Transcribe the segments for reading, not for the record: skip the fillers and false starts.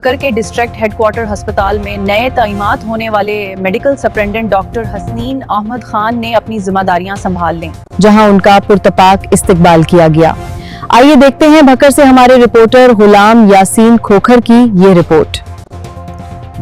بکر کے district head quarter ہسپتال میں نئے تعینات ہونے والے medical superintendent doctor Hasnain Ahmed Khan نے اپنی ذمہ داریاں سنبھال لیں، جہاں ان کا پرتپاک استقبال کیا گیا۔ آئیے دیکھتے ہیں بھکر سے ہمارے رپورٹر غلام یاسین کھوکھر کی یہ رپورٹ۔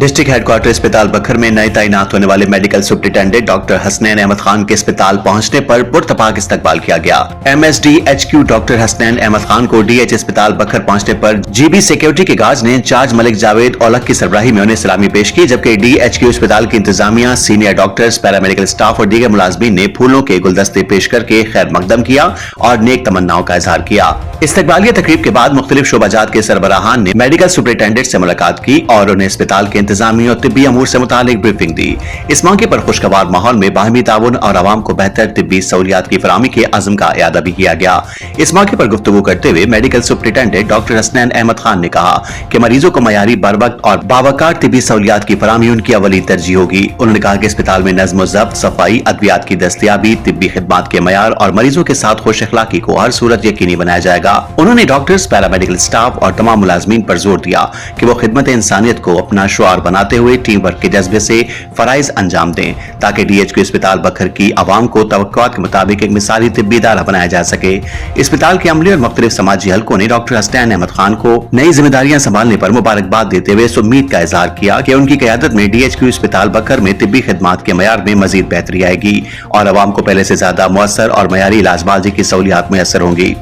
ڈسٹرکٹ ہیڈ کوارٹر اسپتال بکر میں نئے تعینات ہونے والے medical superintendent doctor Hasnain Ahmed Khan کے اسپتال پہنچنے پر پرتپاک استقبال کیا گیا۔ MSDHQ ڈاکٹر حسنین احمد خان کو DH اسپتال بکر پہنچنے پر GB سیکیورٹی کے گارڈز نے انچارج ملک جاوید اولک کی سربراہی میں انہیں سلامی پیش کی، جبکہ DHQ اسپتال کی انتظامیہ، سینئر ڈاکٹرز، پیرامیڈیکل اسٹاف اور دیگر ملازمین نے پھولوں کے گلدستے پیش کر کے خیر مقدم کیا اور نیک تمناؤں کا اظہار کیا۔ استقبالیہ تقریب کے بعد مختلف شعبہ جات کے سربراہان نے میڈیکل سپرنٹنڈنٹ سے ملاقات کی اور انہیں اسپتال کے انتظامی اور طبی امور سے متعلق بریفنگ دی۔ اس موقع پر خوشگوار ماحول میں باہمی تعاون اور عوام کو بہتر طبی سہولیات کی فراہمی کے عزم کا اعادہ بھی کیا گیا۔ اس موقع پر گفتگو کرتے ہوئے medical superintendent doctor Hasnain Ahmed Khan نے کہا کہ مریضوں کو معیاری، بروقت اور باوقار طبی سہولیات کی فراہمی ان کی اولی ترجیح ہوگی۔ انہوں نے کہا کہ اسپتال میں نظم و ضبط، صفائی، ادویات کی دستیابی، طبی خدمات کے معیار اور مریضوں کے ساتھ خوش اخلاقی کو ہر صورت یقینی بنایا جائے گا۔ انہوں نے ڈاکٹرز، پیرامیڈیکل اسٹاف اور تمام ملازمین پر زور دیا کہ وہ خدمت انسانیت کو اپنا شعار بناتے ہوئے ٹیم ورک کے جذبے سے فرائض انجام دیں تاکہ DHQ اسپتال بکر کی عوام کو توقعات کے مطابق ایک مثالی طبی ادارہ بنایا جا سکے۔ اسپتال کے عملے اور مختلف سماجی حلقوں نے ڈاکٹر حسنین احمد خان کو نئی ذمہ داریاں سنبھالنے پر مبارکباد دیتے ہوئے اس امید کا اظہار کیا کہ ان کی قیادت میں DHQ اسپتال بکر میں طبی خدمات کے معیار میں مزید بہتری آئے گی اور عوام کو پہلے سے زیادہ مؤثر اور معیاری علاج معالجے کی سہولیات میسر ہوں گی۔